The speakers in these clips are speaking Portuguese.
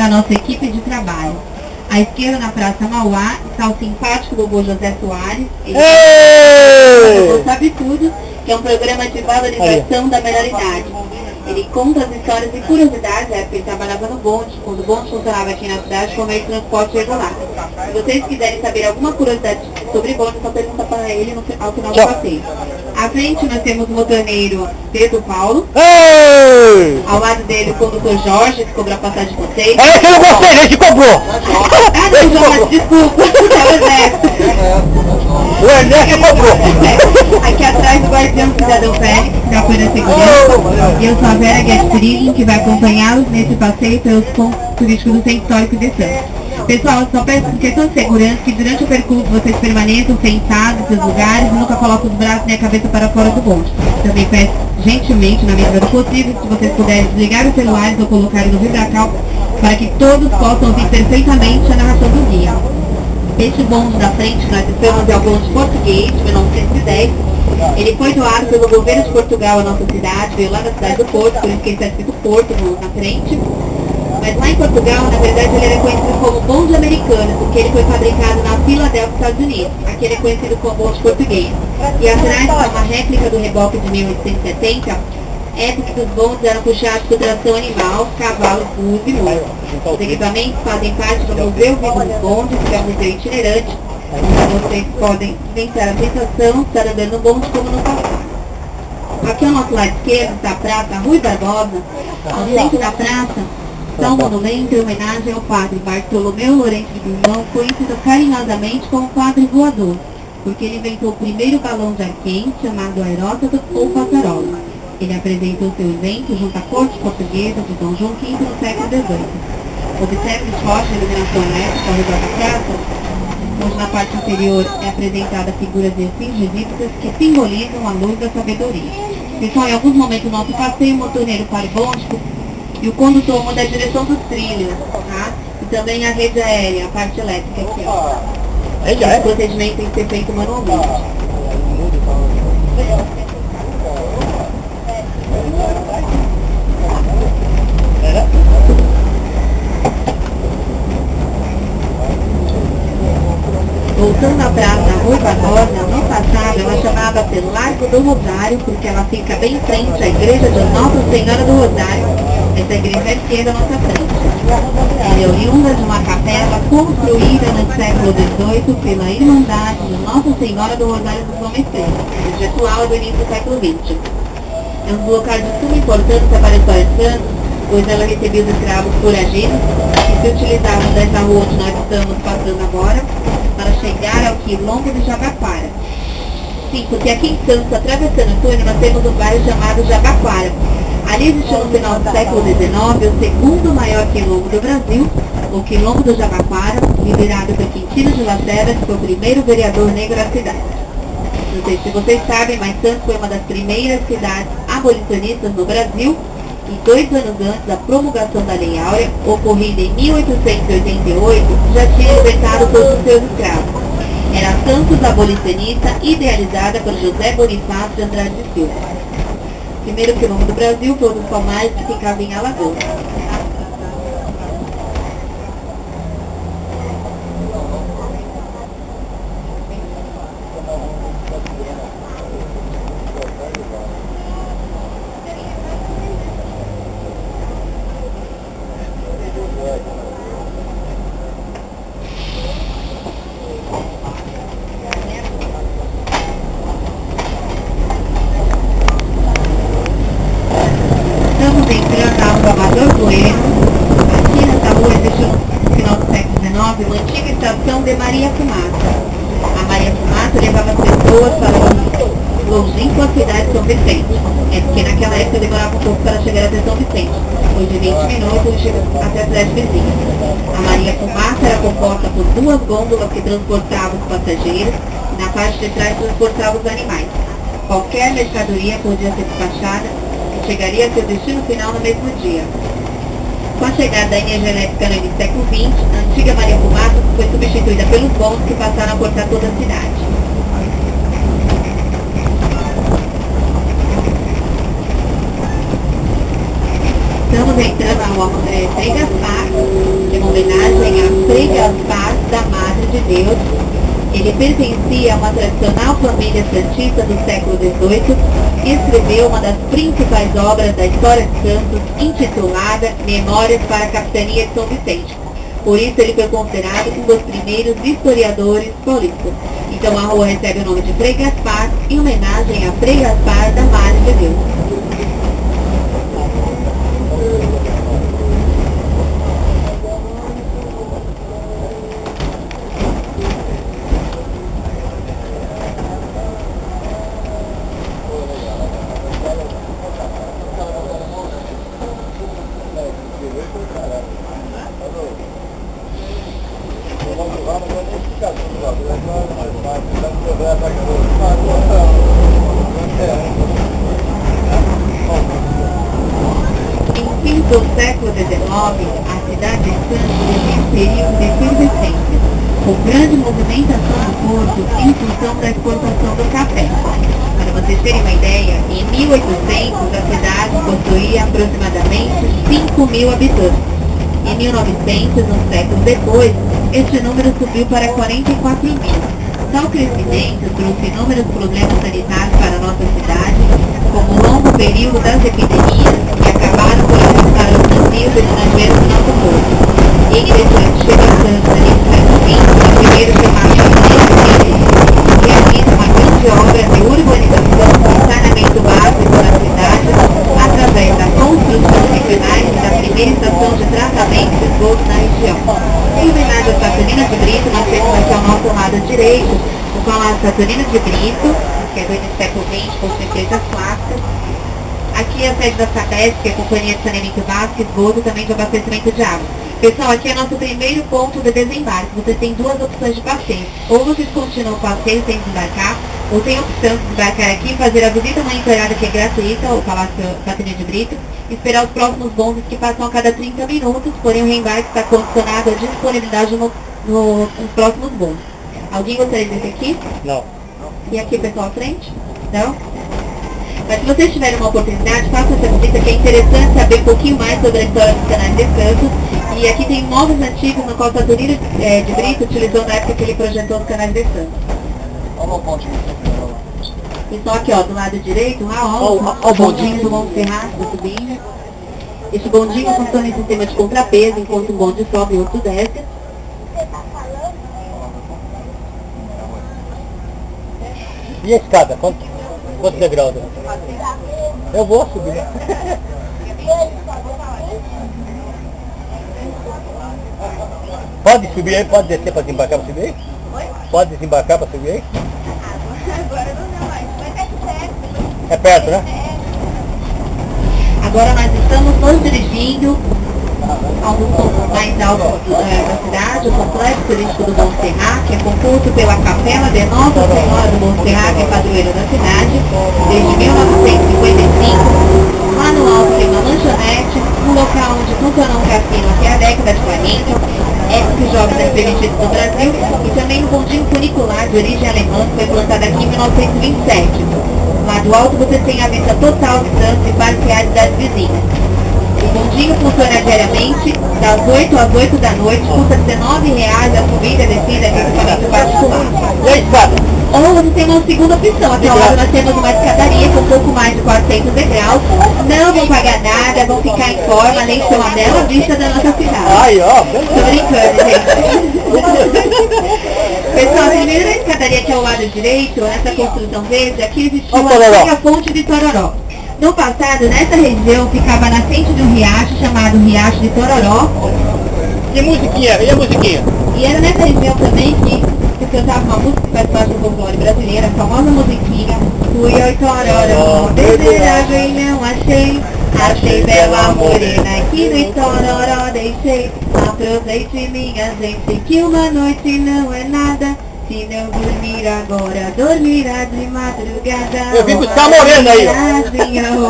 da nossa equipe de trabalho. À esquerda, na Praça Mauá, está o simpático Bobo José Soares. Ele Sabe Tudo, que é um programa de valorização da melhor idade. Ele conta as histórias e curiosidades, porque ele trabalhava no bonde, quando o bonde funcionava aqui na cidade como meio de transporte regular. Se vocês quiserem saber alguma curiosidade sobre bonde, só pergunta para ele ao final do passeio. À frente nós temos o motorneiro Pedro Paulo. Ao lado dele o condutor Jorge, que cobrou a passagem de vocês. Esse eu não gostei, esse cobrou! Ah, não, Jorge, desculpa, é o Ernesto. O Ernesto cobrou! Aqui atrás o guardião Cidadão Félix, que já foi na segurança. E eu sou a Vera Guedes Turismo, que vai acompanhá-los nesse passeio pelos pontos turísticos do Centro Histórico de Santos. Pessoal, só peço por questão de segurança que durante o percurso vocês permaneçam sentados nos seus lugares e nunca coloquem os braços nem a cabeça para fora do bonde. Também peço gentilmente, na medida do possível, se vocês puderem desligar os celulares ou colocar no vibracal para que todos possam ouvir perfeitamente a narração do guia. Este bonde da frente que nós estamos é o bonde português, de 1910. Ele foi doado pelo governo de Portugal à nossa cidade, veio lá da cidade do Porto, por isso que ele está escrito Porto na frente. Mas lá em Portugal, na verdade, ele era conhecido como bonde americano, porque ele foi fabricado na Filadélfia, Estados Unidos. Aqui ele é conhecido como bonde português. E atrás está uma réplica do reboque de 1870, época que os bondes eram puxados por tração animal, cavalo, burro e mula. Os equipamentos fazem parte do Museu Vivo dos Bondes, que é um museu itinerante, onde vocês podem vivenciar a sensação de estar andando no bonde como no passado. Aqui ao nosso lado esquerdo está a Praça Rui Barbosa. Ao centro da praça está um monumento em homenagem ao padre Bartolomeu Lourenço de Guzmão, conhecido carinhosamente como Padre Voador, porque ele inventou o primeiro balão de ar quente, chamado aeróstato ou passarola. Ele apresentou seu invento junto à corte portuguesa de Dom João V no século XVIII. Observe os postes de iluminação elétrica ao redor da praça, onde na parte inferior é apresentada a figura de espinhos egípcios que simbolizam a luz da sabedoria. Pessoal, em alguns momentos do nosso passeio, o motorneiro para o bonde e o condutor muda a direção dos trilhos, tá? E também a rede aérea, a parte elétrica aqui, ó. Esse procedimento tem que ser feito manualmente. Voltando à praça Rui Barbosa, no passado ela chamava pelo Largo do Rosário, porque ela fica bem em frente à igreja de Nossa Senhora do Rosário. Essa igreja é esquerda à nossa frente. Ela é oriunda de uma capela construída no século XVIII pela Irmandade de Nossa Senhora do Rosário dos Homens Pretos, de atual do início do século XX. É um local de suma importância para a história de Santos, pois ela recebia os escravos foragidos que se utilizavam dessa rua onde nós estamos passando agora para chegar ao quilombo de Jabaquara. Sim, porque aqui em Santos, atravessando o túnel, nós temos um bairro chamado Jabaquara. Ali existiu no final do século XIX o segundo maior quilombo do Brasil, o Quilombo do Jabaquara, liderado por Quintino de Lacerda, que foi o primeiro vereador negro da cidade. Não sei se vocês sabem, mas Santos foi uma das primeiras cidades abolicionistas no Brasil, e 2 anos antes da promulgação da Lei Áurea, ocorrida em 1888, já tinha libertado todos os seus escravos. Era Santos abolicionista, idealizada por José Bonifácio de Andrade de Silva. Primeiro quilombo do Brasil foi o dos Palmares, que ficava em Alagoas. Estamos entrando na rua Amador Bueno. Aqui nessa rua existiu no final do século XIX uma antiga estação de Maria Fumaça. A Maria Fumaça levava as pessoas para a longínqua cidade de São Vicente. É porque naquela época demorava um pouco para chegar até São Vicente. Depois de 20 minutos chega até a cidade vizinha. A Maria Fumaça era composta por 2 gôndolas que transportavam os passageiros e na parte de trás transportavam os animais. Qualquer mercadoria podia ser despachada e chegaria a seu destino final no mesmo dia. Com a chegada da energia elétrica no início do século XX, a antiga Maria Fumaça foi substituída pelos bondes que passaram a cortar toda a cidade. Estamos entrando na rua Frei Gaspar. Frei Gaspar da Madre de Deus. Ele pertencia a uma tradicional família santista do século XVIII e escreveu uma das principais obras da história de Santos, intitulada Memórias para a Capitania de São Vicente. Por isso ele foi considerado um dos primeiros historiadores paulistas. Então a rua recebe o nome de Frei Gaspar em homenagem a Frei Gaspar da Madre de Deus. Em fim do século XIX, a cidade de Santos vivia um período de efervescência, com grande movimentação do porto em função da exportação do café. Para vocês terem uma ideia, em 1800 a cidade possuía aproximadamente 5.000 habitantes. Em 1900, um século depois, este número subiu para 44.000. Tal crescimento trouxe inúmeros problemas sanitários para a nossa cidade, como o longo período das epidemias que acabaram por afastar os navios estrangeiros do nosso povo. Em interessante, chega a Santos ali no século XX, o primeiro chamado de realiza uma grande obra de urbanização e saneamento básico da cidade, através da construção de canais e da primeira estação de tratamento de esgoto na região. Em homenagem às Saturnina de Brito, nós temos aqui ao nosso lado direito o Palácio Saturnino de Brito, que é do início do século XX, com sua empresas clássicas. Aqui é a sede da SAPESP, que é a Companhia de Saneamento Básico e Esgoto, também de abastecimento de água. Pessoal, aqui é nosso primeiro ponto de desembarque. Vocês têm duas opções de passeio. Ou vocês continuam o passeio sem desembarcar, ou tem a opção de desembarcar aqui, fazer a visita monitoreada, que é gratuita, ao Palácio Saturnino de Brito, esperar os próximos bondes que passam a cada 30 minutos, porém o reembarque está condicionado à disponibilidade nos próximos bondes. Alguém gostaria de ver aqui? Não. E aqui, pessoal, à frente? Não? Mas se vocês tiverem uma oportunidade, façam essa visita, que é interessante saber um pouquinho mais sobre a história dos canais de Santos. E aqui tem móveis antigos no qual Saturnino de Brito utilizou na época que ele projetou os canais de Santos. Pessoal, aqui ó, do lado direito, o bondinho do Monte Serraço, subindo. Este bondinho funciona em sistema de contrapeso, enquanto o bonde sobe e o outro desce. E a escada? Quantos degraus? Eu vou subir, né? Pode subir aí? Pode descer para desembarcar para subir aí? Pode desembarcar para subir aí? Agora não mais, mas é perto. É perto, né? Agora nós estamos nos dirigindo a um dos pontos mais altos da cidade, o complexo turístico do Bom Serra, que é composto pela Capela de Nossa Senhora do Bom Serra, que é padroeira da cidade, desde 1955. Lá no alto tem uma lanchonete, um local onde funcionou um cassino até a década de 40, época que jovens eram permitidos no Brasil, e também um bondinho funicular de origem alemã, que foi plantado aqui em 1927. Lá do alto você tem a vista total de Santos e parciais das vizinhas. O bondinho funciona diariamente, das 8 às 8 da noite, custa R$19 a subida e descida, que é equipamento particular. E a escada? Ou você tem uma segunda opção, até agora nós temos uma escadaria com um pouco mais de 400 degraus, não vão pagar nada, vão ficar em forma, além de ter uma bela vista da nossa cidade. Aí, ó. Tô brincando, gente. Pessoal, a primeira escadaria aqui ao lado direito, essa construção verde, aqui existiu uma antiga fonte de Tororó. No passado, nessa região, ficava a nascente de um riacho chamado Riacho de Tororó. Que musiquinha era? E a musiquinha? E era nessa região também que se cantava uma música que faz parte do folclore brasileira, a famosa musiquinha Fui ao Tororó, desejável e não achei. Achei bela morena que no Tororó deixei. Aproveite minha gente que uma noite não é nada. Se não dormir agora, dormirá de madrugada. Eu vim buscar a morena aí, ó.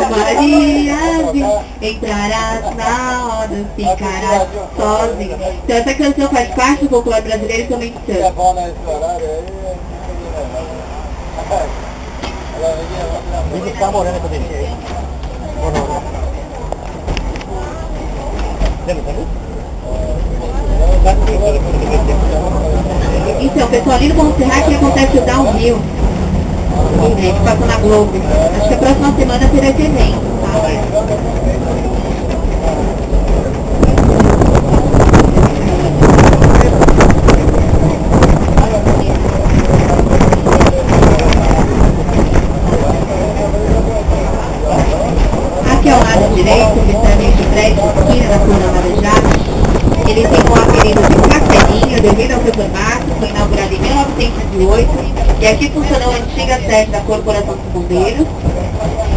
Mariazinho, entrarás na roda, ficarás sozinho. Então essa canção faz parte do folclore brasileiro e também de Santos. Vim buscar a morena que eu deixei aí. Lembra, tá vendo? pessoal, ali no Bom Serra que acontece o Downhill, que passou na Globo. Acho que a próxima semana terá esse evento, tá? Aqui ao lado direito, literalmente o prédio de esquina da Rua Marajá, ele tem um apelido de Castelinho devido ao seu formato, foi inaugurado em 1908 e aqui funcionou a antiga sede da Corporação dos Bombeiros.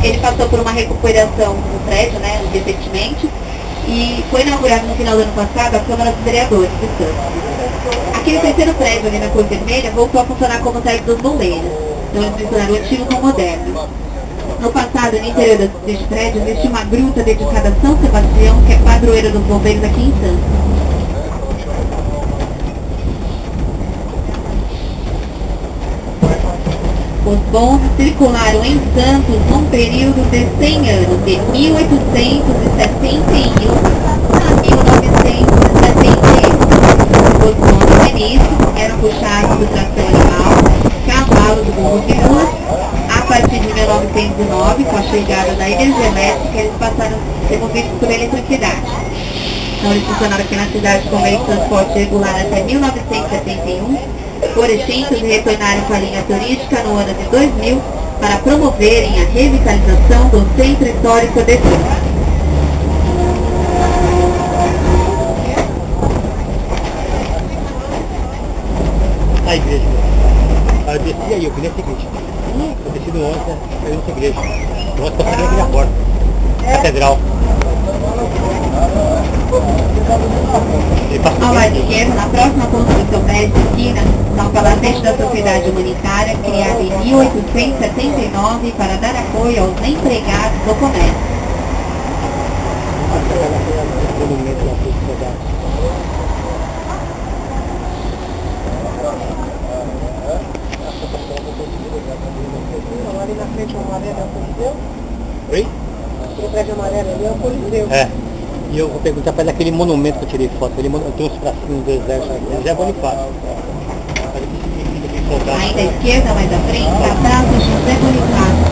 Ele passou por uma recuperação no prédio, né, recentemente, e foi inaugurado no final do ano passado a Câmara dos Vereadores de Santos. Aquele terceiro prédio ali na Cor Vermelha voltou a funcionar como sede dos bombeiros, então eles misturaram o antigo com o moderno. No passado, no interior deste prédio, existia uma gruta dedicada a São Sebastião, que é padroeira dos bombeiros aqui em Santos. Os bondes circularam em Santos num período de 100 anos, de 1871 a 1971. Os bondes no início eram puxados por tração animal, cavalos, burros e mulas. A partir de 1909, com a chegada da energia elétrica, eles passaram a ser movidos por eletricidade. Então eles funcionaram aqui na cidade com meio de transporte regular até 1971, por extintos e retornaram com a linha turística no ano de 2000 para promoverem a revitalização do centro histórico de Santos. A igreja. Eu desci aí, eu vi nessa igreja. Eu desci do ônibus, eu vi nessa igreja. O ônibus passou aqui na porta. Catedral. Ao lado esquerdo, na próxima construção prédio de esquina, está o Palacete da Sociedade Humanitária, criado em 1879 para dar apoio aos empregados do comércio. Ali na frente do amarelo é o Coliseu? Oi? Aquele prédio amarelo ali é o Coliseu. É. E eu vou perguntar para ele aquele monumento que eu tirei foto. Ele tem uns bracinhos do exército aqui. Já é Bonifácio. Ainda à esquerda, mais à frente, a Praça José Bonifácio.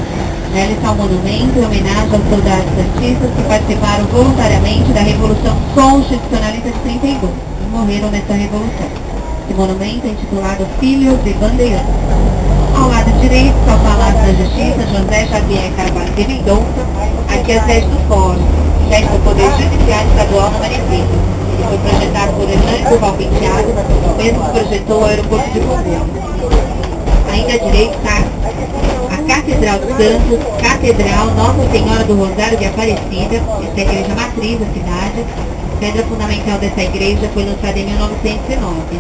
Nela está o monumento em homenagem aos soldados santistas que participaram voluntariamente da Revolução Constitucionalista de 32 e morreram nessa revolução. Esse monumento é intitulado Filhos de Bandeirantes. Ao lado direito está o Palácio da Justiça José Xavier Carvalho de Mendonça. Aqui é a sede do Fórum, sede do Poder Judiciário Estadual no Manifesto. Ele foi projetado por Hernani Durval Penteado, o mesmo que projetou o aeroporto de Congonhas. Ainda à direita está a Catedral de Santos, Catedral Nossa Senhora do Rosário de Aparecida, esta é a igreja matriz da cidade. A pedra fundamental dessa igreja foi lançada em 1909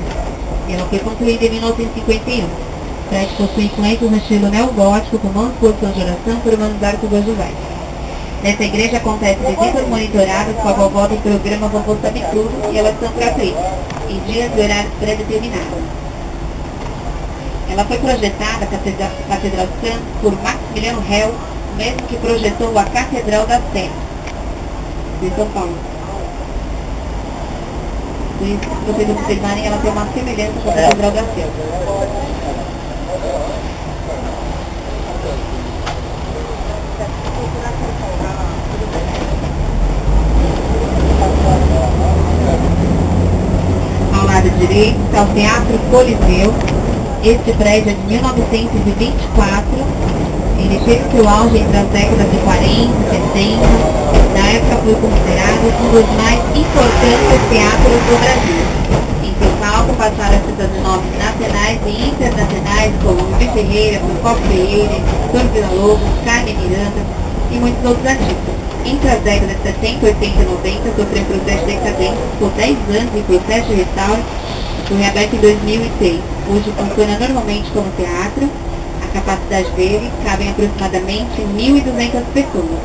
e ela foi concluída em 1951. O prédio possui influências no estilo neogótico, com mãos posição de oração por humanos arcos ojivais. Nessa igreja acontecem visitas monitoradas com a vovó do programa Vovô Sabe Tudo e elas são gratuitas, em dias e horários pré-determinados. Ela foi projetada, a Catedral de Santos, por Maximiliano Hell, o mesmo que projetou a Catedral da Sé, de São Paulo. Por isso, se vocês observarem, ela tem uma semelhança com a Catedral da Sé. Ao lado direito está o Teatro Coliseu. Este prédio é de 1924. Ele teve seu auge entre as décadas de 40 e 70. Na época foi considerado um dos mais importantes teatros do Brasil. Em seu palco passaram artistas de nomes nacionais e internacionais como Luiz Ferreira, Procopio Ferreira, Dom Villa-Lobos, Carmen Miranda e muitos outros artistas. Entre as décadas de 70, 80 e 90, sofreu processo de decadência por 10 anos em processo de restauro e foi reaberto em 2006. Hoje funciona normalmente como teatro. A capacidade dele cabe em aproximadamente 1.200 pessoas.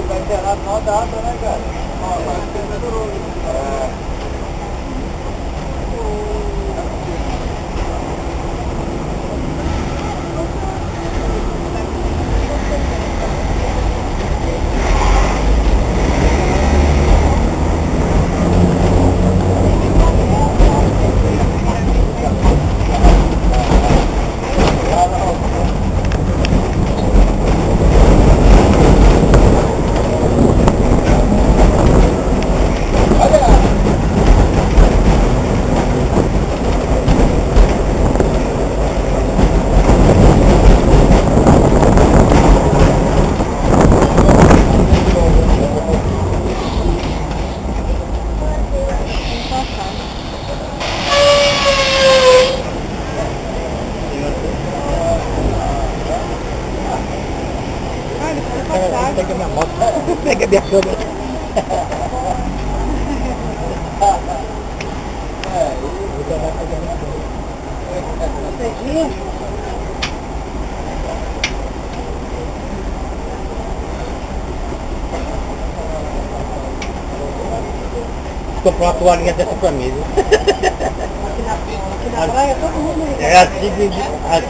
Vai encerrar na data, né, cara? subir a câmera. Comprar uma toalhinha dessa pra mim, viu? Aqui na praia todo mundo... É assim,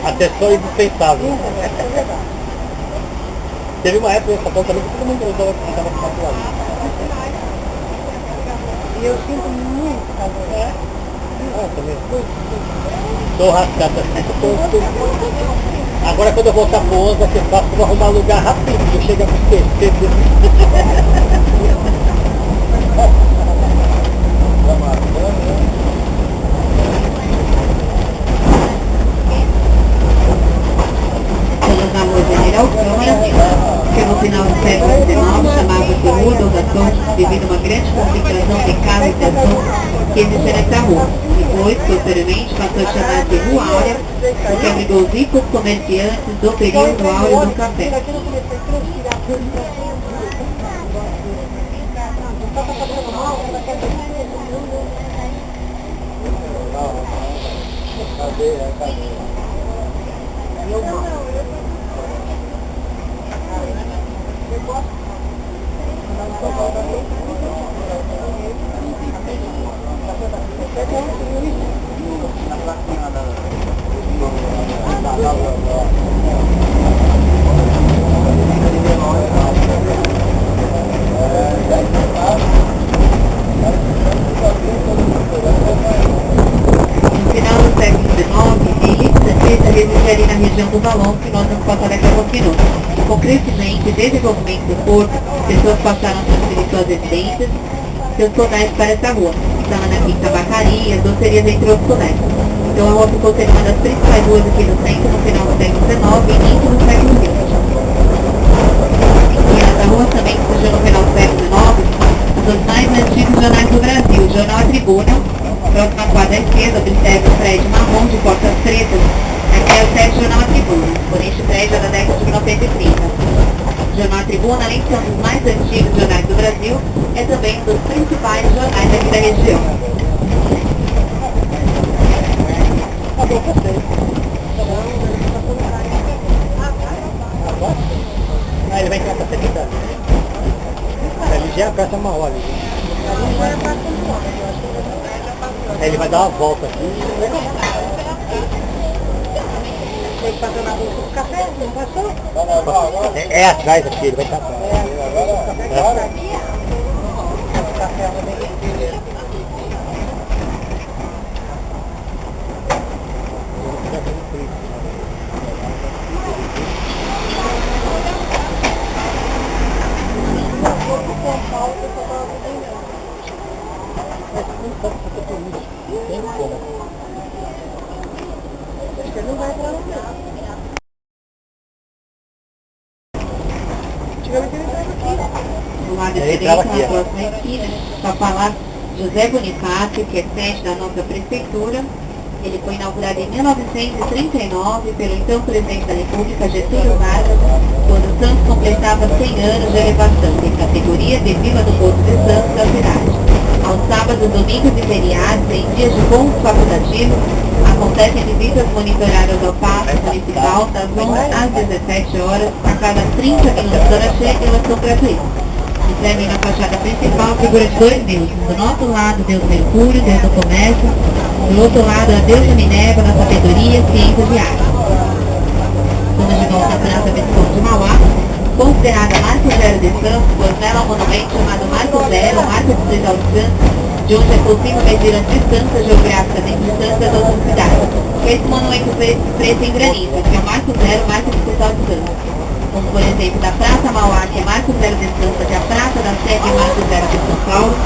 acessório indispensável. Teve uma época em São Paulo também que todo mundo usava com uma toalhinha. E eu sinto muito calor. Ah, também. Tô rascado assim. Agora quando eu voltar pro 11, vai ser fácil, eu vou arrumar lugar rapidinho, chega pro terceiro. Estamos na rua General Câmara, que no final do século XIX chamava-se Rua dos Açores, devido a uma grande concentração de casas e ações que existia nessa rua. Depois, posteriormente, passou a chamar-se Rua Áurea, porque abrigou os ricos comerciantes do período áureo do café. No final do século XIX, ele residia ali na região do Valon, que nós vamos passar daqui a pouquinho. Com o crescimento e desenvolvimento do porto, pessoas passaram a transferir suas residências, seus comércios para essa rua. Estava na quinta tabacarias, docerias, entre outros comércios. Então a rua ficou sendo uma das principais ruas aqui no centro no final do século XIX e início do século XX. E nessa rua também surgiu no final do século XIX um dos mais antigos jornais do Brasil, o Jornal A Tribuna. Próximo à quadra esquerda observa um prédio marrom de portas pretas. Aqui é o prédio Jornal A Tribuna, porém este prédio é da década de 1930. O Jornal A Tribuna, além de ser um dos mais antigos jornais do Brasil, é também um dos principais jornais aqui da região. Ah, ele vai entrar pra Serrita? Ali já é a Praça Maior. Ele vai dar uma volta aqui. Tem que passar na rua do café, não passou? É atrás aqui, ele vai estar atrás. Tem como. Acho que ele não vai entrar no meio. Antigamente ele entrava aqui. Do lado Ele direito, entrava na aqui, próxima esquina, está falar José Bonifácio, que é sede da nossa prefeitura. Ele foi inaugurado em 1939 pelo então presidente da República, Getúlio Vargas, quando Santos completava 100 anos de elevação em categoria de Vila do Porto de Santos da cidade. Aos sábados, domingos e feriados, em dias de pontos facultativos, acontecem visitas monitoradas ao Paço Municipal das 11 às 17 horas, a cada 30 minutos hora cheia e elas são gratuitas. Observem na fachada principal a figura de dois deuses. Do nosso lado, Deus Mercúrio, Deus do comércio. Do outro lado, a deusa Minerva, da sabedoria, ciências e arte. Estamos de volta à Praça Visconde de Mauá, considerada Marco Zero de Santos, pois nela há um monumento chamado Marco Zero, Marco Distrital de Santos, de onde é possível medir as distâncias geográficas entre Santos e as outras cidades. Esse monumento preto em granito, que é o Marco Zero, Marco Distrital de Santos. Como por exemplo da Praça Mauá, que é Marco Zero de Santos, e a Praça da Sé, que é Marco Zero de São Paulo,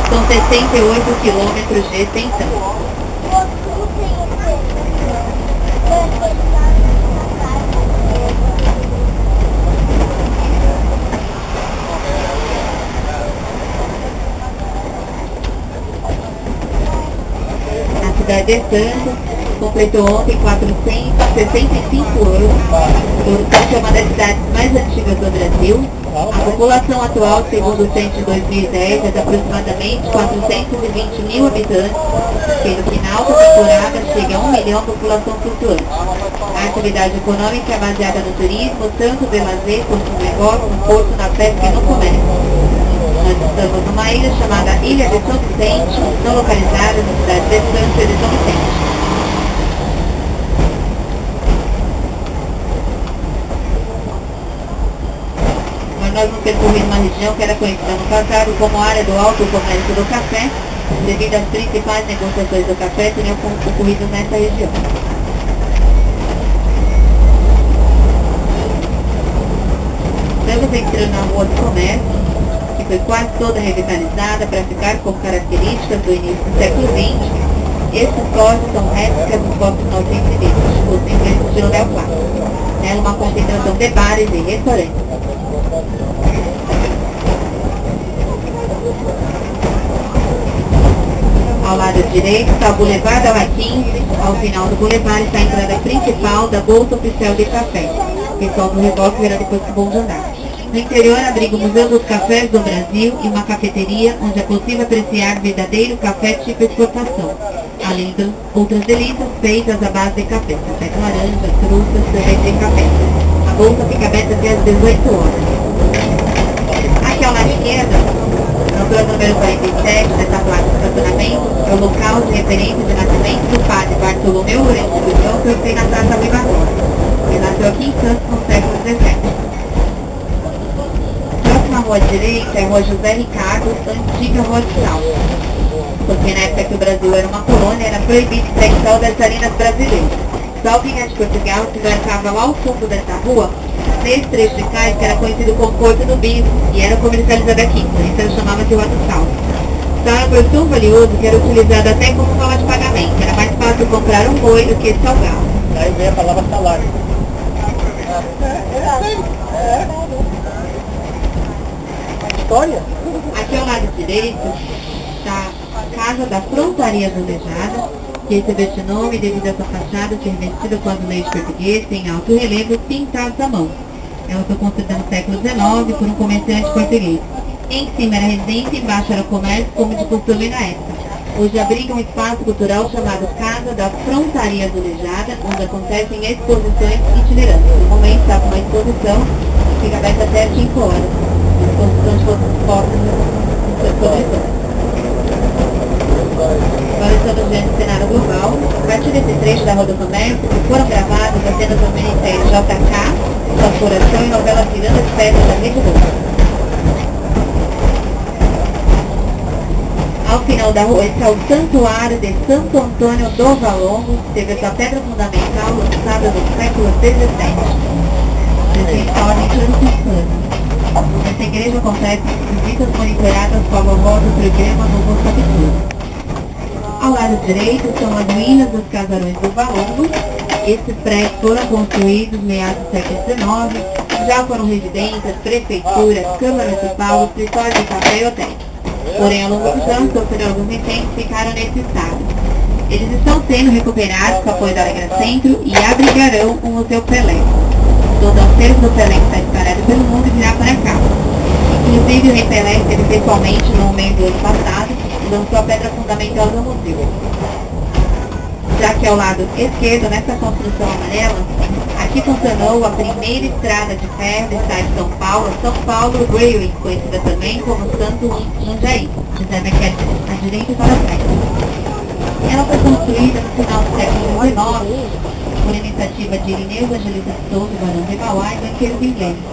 são 68 quilômetros de extensão. A cidade de Santos completou ontem 465 anos. Portanto, é uma das cidades mais antigas do Brasil. A população atual, segundo o censo de 2010, é de aproximadamente 420 mil habitantes, sendo que na alta temporada chega a 1 milhão de população flutuante. A atividade econômica é baseada no turismo, tanto de lazer quanto no negócio, no porto, na pesca e no comércio. Nós estamos numa ilha chamada Ilha de São Vicente, não localizada na cidade de Estância de São Vicente. Nós vamos percorrer uma região que era conhecida no passado como área do alto comércio do café, devido às principais negociações do café que tinham ocorrido nessa região. Estamos entrando na rua do comércio, que foi quase toda revitalizada para ficar com características do início do século XX. Esses postos são réplicas dos postos 920, os ingleses de Leão 4. É uma concentração de bares e restaurantes. Ao lado direito está o Boulevard da 15, ao final do Boulevard está a entrada principal da Bolsa Oficial de Café. O pessoal do reboque verá depois que vão andar. No interior abriga o Museu dos Cafés do Brasil e uma cafeteria onde é possível apreciar verdadeiro café tipo exportação, além de outras delícias feitas à base de café, café com laranja, frutas, sorvete e café. A bolsa fica aberta até às 18 horas. Aqui ao lado esquerda, no plano número 47 dessa placa de estacionamento, é o local de referência de nascimento do padre Bartolomeu Lourenço do João, que foi na Praça Rui Barbosa. Ele nasceu aqui em Santos no século XVII. Na rua direita é a rua José Ricardo, antiga rua de sal. Porque na época que o Brasil era uma colônia, era proibido extração das salinas brasileiras. Só quem é de Portugal se embarcava lá ao fundo dessa rua, nesse trecho de cais que era conhecido como Porto do Bispo, e era comercializado aqui, por isso ele chamava de rua do sal. Sal era um produto tão valioso que era utilizado até como forma de pagamento. Era mais fácil comprar um boi do que salgado. Daí vem a palavra salário. História? Aqui ao lado direito está a Casa da Frontaria Azulejada, que recebeu esse nome devido a sua fachada ser revestida com azulejos português em alto relevo pintados à mão. Ela foi construída no século XIX por um comerciante português. Em cima era residência e embaixo era comércio, como de costume na época. Hoje abriga um espaço cultural chamado Casa da Frontaria Azulejada, onde acontecem exposições itinerantes. No momento está com uma exposição que fica aberta até às 5 horas. Exposição de fotos de exposição. Agora estamos diante do cenário global. A partir desse trecho da Rua do Comércio, que foram gravadas as cenas das minisséries JK, Corporação e novela Miranda de Pedra da Rede Globo. Ao final da rua está o Santuário de Santo Antônio do Valongo, que teve essa pedra fundamental lançada no século XVII. Presente a ordem franciscana. Nessa igreja acontecem visitas monitoradas com a vovó do programa Vovô Sabe Tudo. Ao lado direito são as ruínas dos casarões do Valongo. Esses prédios foram construídos no meados do século XIX, já foram residências, prefeituras, câmara municipal, escritórios de café e hotéis. Porém, ao longo dos anos, sofreram alguns incêndios e ficaram nesse estado. Eles estão sendo recuperados com o apoio da Alegra Centro e abrigarão o Museu Pelé. Todo o acervo do Pelé que está espalhado pelo mundo virá para cá. Inclusive, o Rei Pelé esteve pessoalmente no meio do ano passado e lançou a pedra fundamental do museu. Já que ao lado esquerdo, nessa construção amarela, aqui funcionou a primeira estrada de ferro do estado de São Paulo Railway, conhecida também como Santo Jundiaí. Observe aqui à direita e para trás. Ela foi construída no final do século XIX por iniciativa de Irineu Evangelista de Souza, Barão de Mauá e banqueiros ingleses,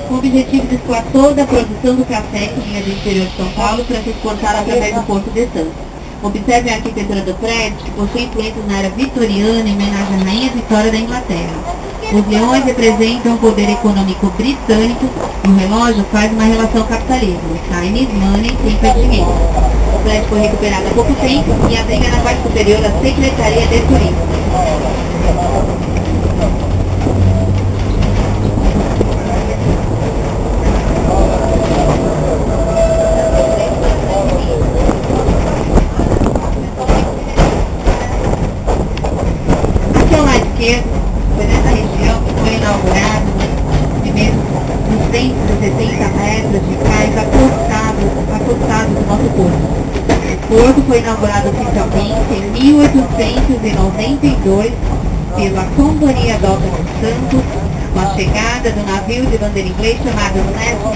com o objetivo de escoar toda a produção do café que vinha do interior de São Paulo para ser exportada através do Porto de Santos. Observe a arquitetura do prédio, que possui influências na era vitoriana em homenagem à Rainha Vitória da Inglaterra. Os leões representam o poder econômico britânico e o relógio faz uma relação capitalismo. Time is money, tempo é dinheiro. O prédio foi recuperado há pouco tempo e abriga na parte superior a Secretaria de Turismo. inaugurado oficialmente em 1892 pela Companhia Docas dos Santos, com a chegada do navio de bandeira inglês chamado Nestle.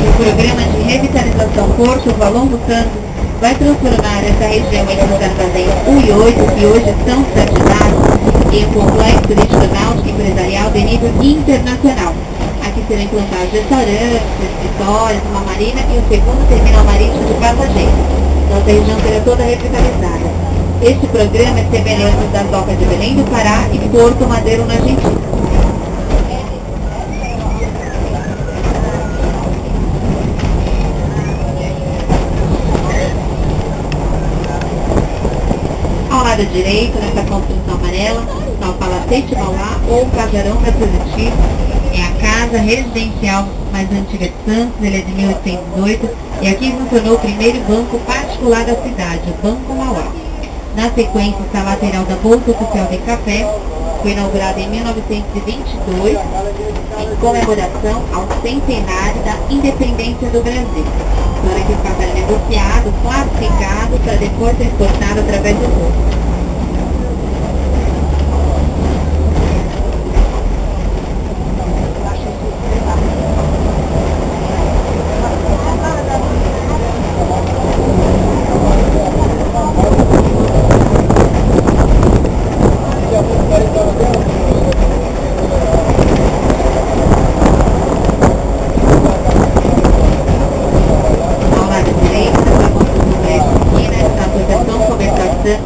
O programa de revitalização Porto Valongo Santos vai transformar essa região entre os armazéns 1 e 8, que hoje são cidades, em um complexo turístico náutico empresarial de nível internacional. Aqui serão implantados restaurantes, escritórios, uma marina e o segundo terminal marítimo de passageiros. Nossa região será toda revitalizada. Este programa é semelhante das docas de Belém do Pará e Porto Madeiro, na Argentina. Ao lado direito, nessa construção amarela, está o Palacete Mauá ou o Casarão da Positivo. É a casa residencial mais antiga de Santos, ele é de 1808 e aqui funcionou o primeiro banco particular da cidade, o Banco Mauá. Na sequência está a lateral da Bolsa Oficial de Café, foi inaugurada em 1922 em comemoração ao centenário da independência do Brasil. Para que o café é negociado, classificado, para depois ser exportado através do mundo.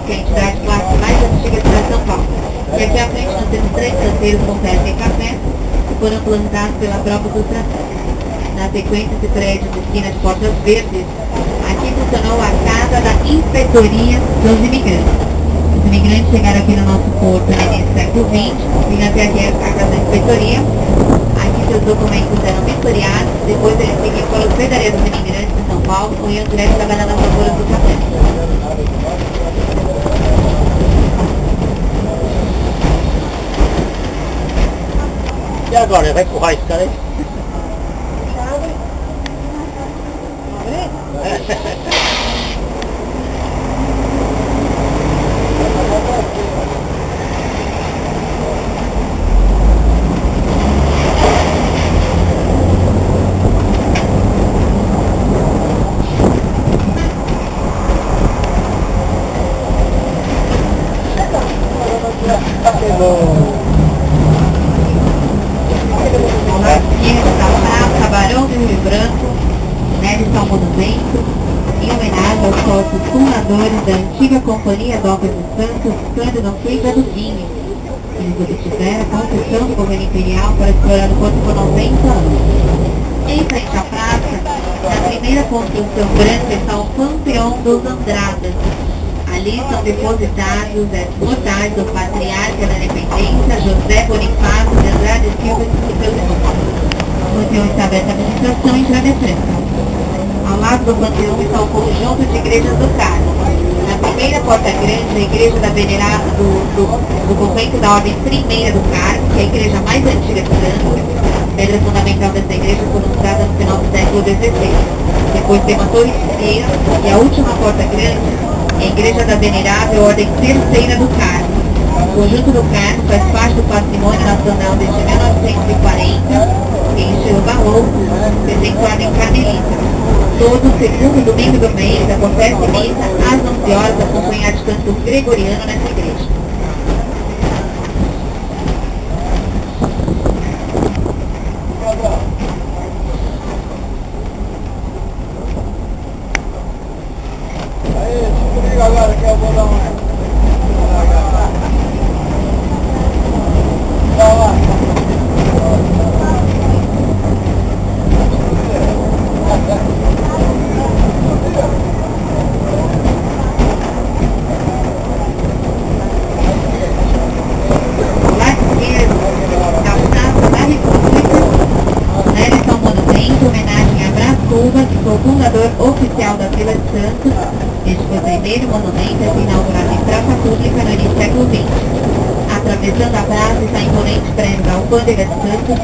Que é a entidade clássica mais antiga de São Paulo. E aqui à frente nós temos 3 canteiros com pés de café que foram plantados pela própria ilustração. Na sequência, esse prédio de esquina de Portas Verdes, aqui funcionou a Casa da Inspetoria dos Imigrantes. Os imigrantes chegaram aqui no nosso porto no início do século XX, vinham até aqui a Casa da Inspetoria. Aqui seus documentos eram vistoriados, depois eles seguiam para a Hospedaria dos Imigrantes de São Paulo ou iam direto trabalhar nas lavouras do café. E agora, vai empurrar esse cara aí? Aqui está a Praça Barão do Rio Branco, nele está um monumento em homenagem aos sócios fundadores da antiga Companhia Docas dos Santos, Cândido Coimbra do Vinho. Eles obtiveram a concessão do governo imperial para explorar o porto por 90 anos. Em frente à praça, na primeira construção branca está o Panteão dos Andradas. Ali são depositados os mortais do patriarca da independência, José Bonifácio de Andrade Silva e seus irmãos. O panteão está aberto à administração em travessão. Ao lado do panteão está o conjunto de igrejas do Carmo. Na primeira porta grande, a igreja da venerada do convento da Ordem Primeira do Carmo, que é a igreja mais antiga de Santos. Pedra fundamental dessa igreja foi usada no final do século XVI. Depois tem uma torre inteira e a última porta grande é a Igreja da Venerável Ordem Terceira do Carmo. O conjunto do Carmo faz parte do patrimônio nacional desde 1940, em estilo barroco, presente ordem carmelita. Todo segundo domingo do mês acontece missa às 11 horas, acompanhada de canto gregoriano nessa igreja. Agora que eu vou dar uma... Que foi o fundador oficial da Vila de Santos. Este foi o primeiro monumento a ser inaugurado em praça pública no início do século XX. A Atravessando a praça está o imponente prédio da Alfândega de Santos.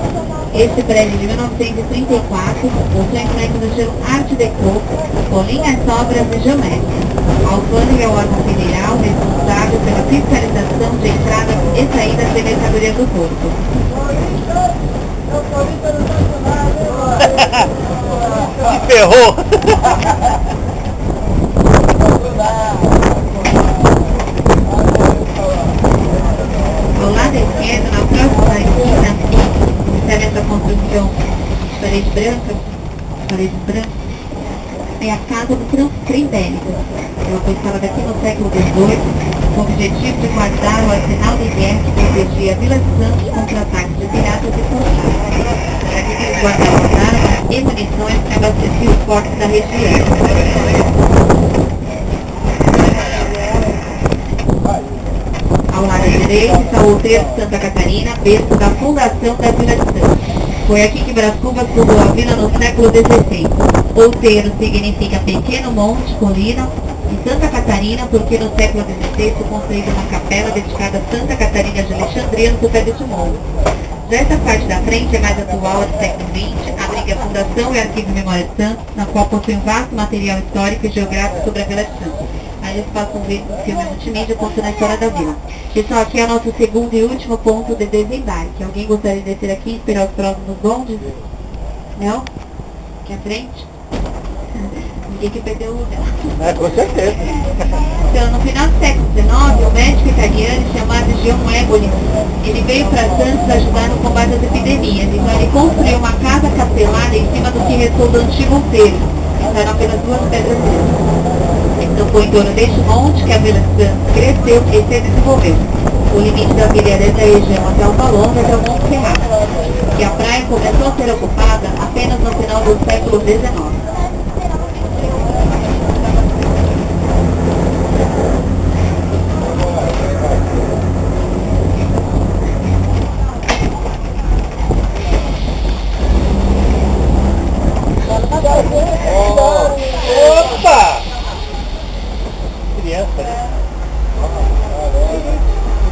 Este prédio de 1934 possui influência do estilo Art Deco, com linhas sobras e geométricas. A Alfândega é o órgão federal responsável pela fiscalização de entradas e saídas de mercadorias do porto. Se ferrou! Ao lado esquerdo, na próxima esquina, observe essa construção de parede branca, é a casa do Trembélico. Ela foi instalada aqui no século XVIII, com o objetivo de guardar o arsenal de guerra que protegia a Vila de Santos contra ataques de piratas e soldados. Aqui eles guardavam armas e munições que abasteciam os fortes da região. Ao lado direito está o Outeiro de Santa Catarina, berço da fundação da Vila de Santos. Foi aqui que Brás Cubas fundou a vila no século XVI. Outeiro significa pequeno monte, colina, e Santa Catarina porque no século XVI foi construída uma capela dedicada a Santa Catarina de Alexandria no topo deste mundo. Já essa parte da frente é mais atual, do século XX, abriga a Fundação e Arquivo de Memória de Santos, na qual possui um vasto material histórico e geográfico sobre a Vila de Santos. Aí eles passam um filme multimídia contando a história da vila. Pessoal, aqui é o nosso segundo e último ponto de desembarque. Alguém gostaria de descer aqui e esperar os próximos bondes? Não? Aqui à frente? Ninguém que perdeu o lugar. É, com certeza. Então, no final do século XIX, o médico italiano chamado Giacomo Eboli, ele veio para Santos ajudar no combate às epidemias. Então ele construiu uma casa capelada em cima do que restou do antigo outeiro. Eram apenas duas pedras grandes. Então foi em torno deste monte que a Vila de Santos cresceu e se desenvolveu. O limite da vila é desde a região até Alta Longa até o Monte Serrado. E a praia começou a ser ocupada apenas no final do século XIX. Opa! Criança, né?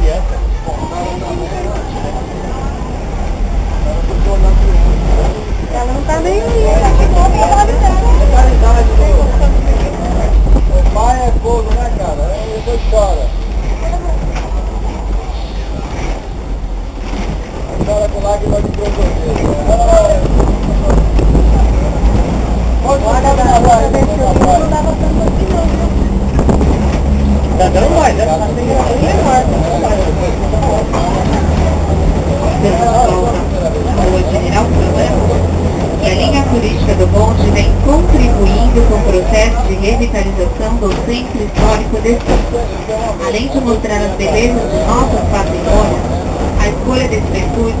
Criança. Ela não tá nem aí, ela ficou O pai é fogo, né, cara? Depois chora. Chora com lágrimas de crocodilo. Tá dando mais, né? Rua General Câmara, e a linha turística do bonde vem contribuindo com o processo de revitalização do centro histórico de Santos. Além de mostrar as belezas do nosso patrimônio, a escolha desse percurso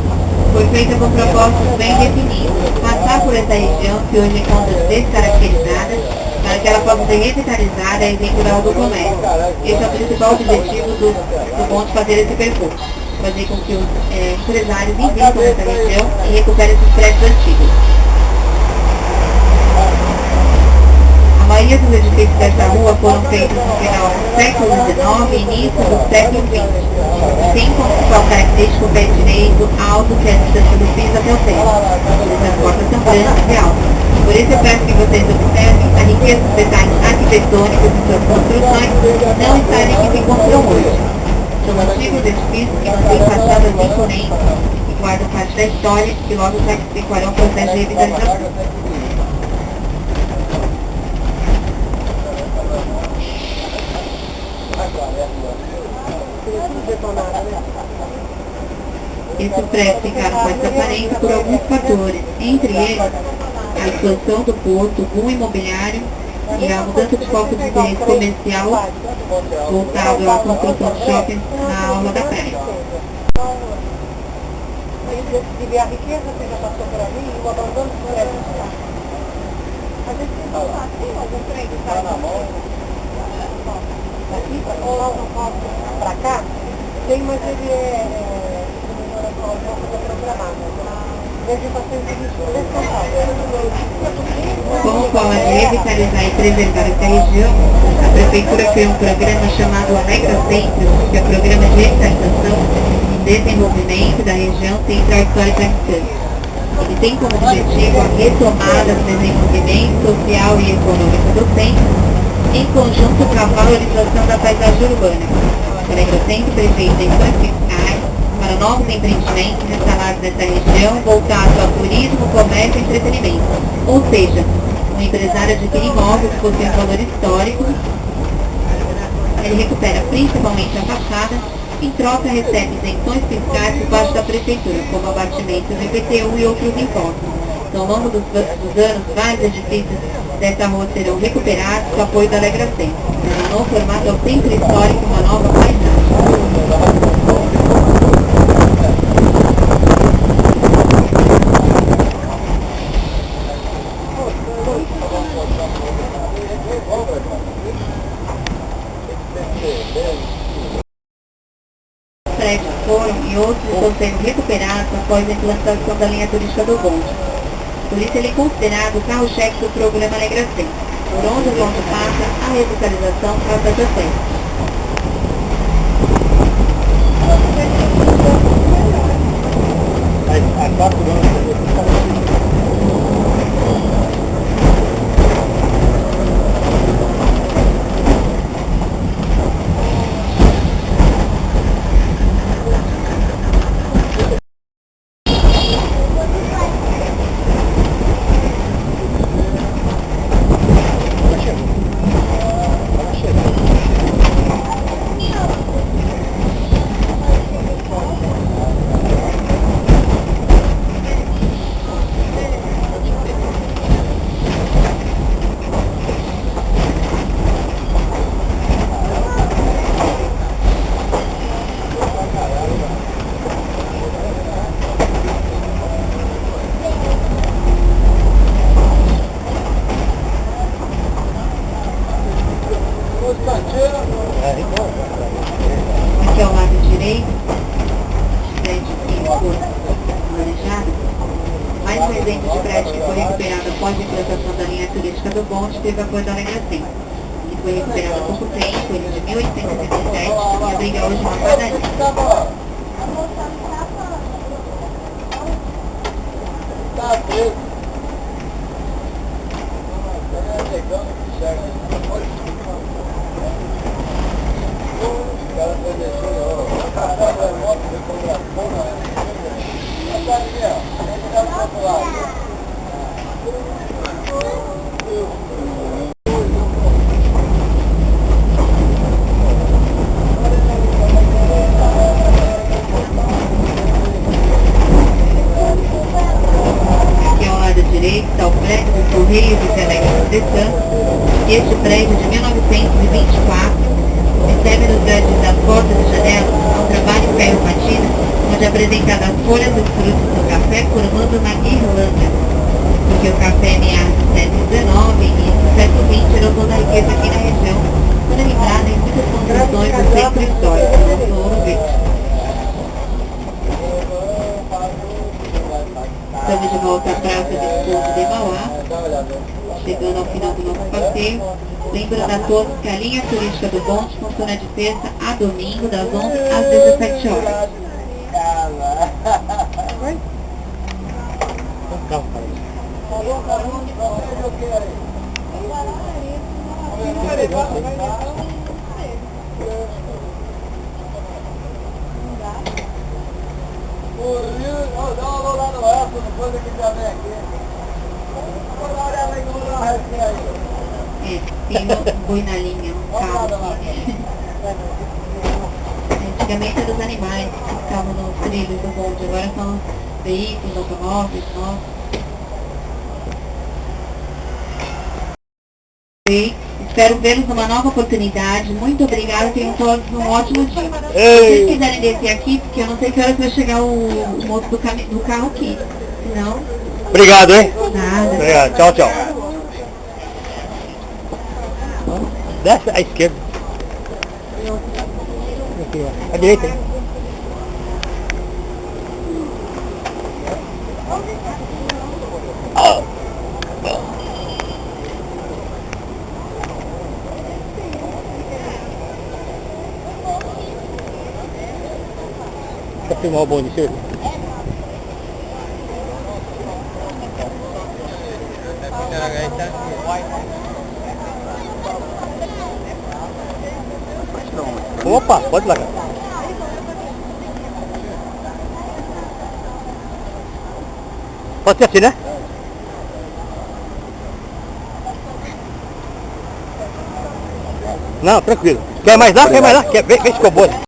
foi feita com propósitos bem definidos. Passar por essa região que hoje encontra-se descaracterizada, para que ela possa ser revitalizada e vinculada ao comércio. Esse é o principal objetivo do bonde fazer esse percurso. Fazer com que os empresários invistam nessa região e recuperem esses prédios antigos. A maioria dos edifícios dessa rua foram feitos no final do século XIX e início do século XX. Tem como principal característica o pé direito alto, que é a distância do piso até o teto. As portas são grandes e altas. Por isso eu peço que vocês observem a riqueza dos detalhes arquitetônicos de suas construções não está em que se encontram hoje. São antigos edifícios que mantêm fachadas imponentes e guardam parte da história e logo sacrificarão o processo de revitalização. Esses prédios ficaram com essa aparência por alguns fatores, entre eles a expansão do porto, o boom imobiliário e a mudança de foco de interesse comercial voltado à construção de shoppings na orla da praia. de ver a riqueza que já passou por ali e o abandono dos prédios. A gente tem que falar, tem algum trem que sai na mão? Daqui para cá, tem, mas ele é programado. Como forma de revitalizar e preservar essa região, a Prefeitura criou um programa chamado Alegra Centro, que é o programa de revitalização desenvolvimento da região central histórica distante. Ele tem como objetivo a retomada do desenvolvimento social e econômico do centro, em conjunto com a valorização da paisagem urbana. O Alegrocentro prevê isenções fiscais para novos empreendimentos instalados nessa região voltados ao turismo, comércio e entretenimento. Ou seja, o empresário adquire imóvel que possui um valor histórico, ele recupera principalmente a fachada, em troca recebe isenções fiscais por parte da prefeitura, como abatimento do IPTU e outros impostos. Então, ao longo dos anos, vários edifícios dessa rua serão recuperados com o apoio da Alegrocentro, dando no formato ao centro histórico uma nova paisagem. Prédios foram e outros estão sendo recuperados após a implantação da linha turística do bonde. Por isso ele é considerado o carro-chefe do programa Alegrocentro, por onde o bonde passa, a revitalização passa de acesso. Há 4 anos, Aqui ao lado direito, prédio que foi planejado, mais um exemplo de prédio que foi recuperado após a implantação da linha turística do bonde teve apoio da Alegrocentro, que foi recuperado há pouco tempo, ele de 1877, e abriga hoje uma padaria. Tá preso. Chegando que chega. O cara foi deixando, ó. A moto depois da porra, né? Tá ali, ó. Tem que dar pro outro lado. Direito está o prédio do Correio de Telegrafo de Santos, e este prédio de 1924 recebe nos grandes das portas e janelas um trabalho em ferro patina, onde é apresentada as folhas e os frutos do café formando uma guirlanda, porque o café é meados do século XIX e início do século XX gerou toda a riqueza aqui na região, sendo lembrada em muitas construções do centro histórico, no Ouro Verde. Estamos de volta à Praça Visconde de Mauá, chegando ao final do nosso passeio. Lembrando a todos que a linha turística do bonde funciona de terça a domingo, das 11 às 17 horas. Dá uma rolada no essa, depois que já vem aqui. Vamos dar ela aí, vamos dar uma restinha aí. Tem um boi na linha, um carro aqui. Antigamente eram os animais que ficavam nos trilhos do bonde, agora são veículos, automóveis, motos. Espero vê-los numa nova oportunidade. Muito obrigada, tenham todos um ótimo dia. Se vocês quiserem descer aqui, porque eu não sei que horas vai chegar o moço do carro aqui. Senão... Obrigado, hein? Nada. Obrigado. Tchau, tchau. Desce à esquerda. Aqui, ó. À direita, hein? pra filmar o bonde, senhor. Opa, pode largar. Pode ser assim, né? Não, tranquilo. Quer mais lá? Quer mais lá? Quer? Vê se ficou boa.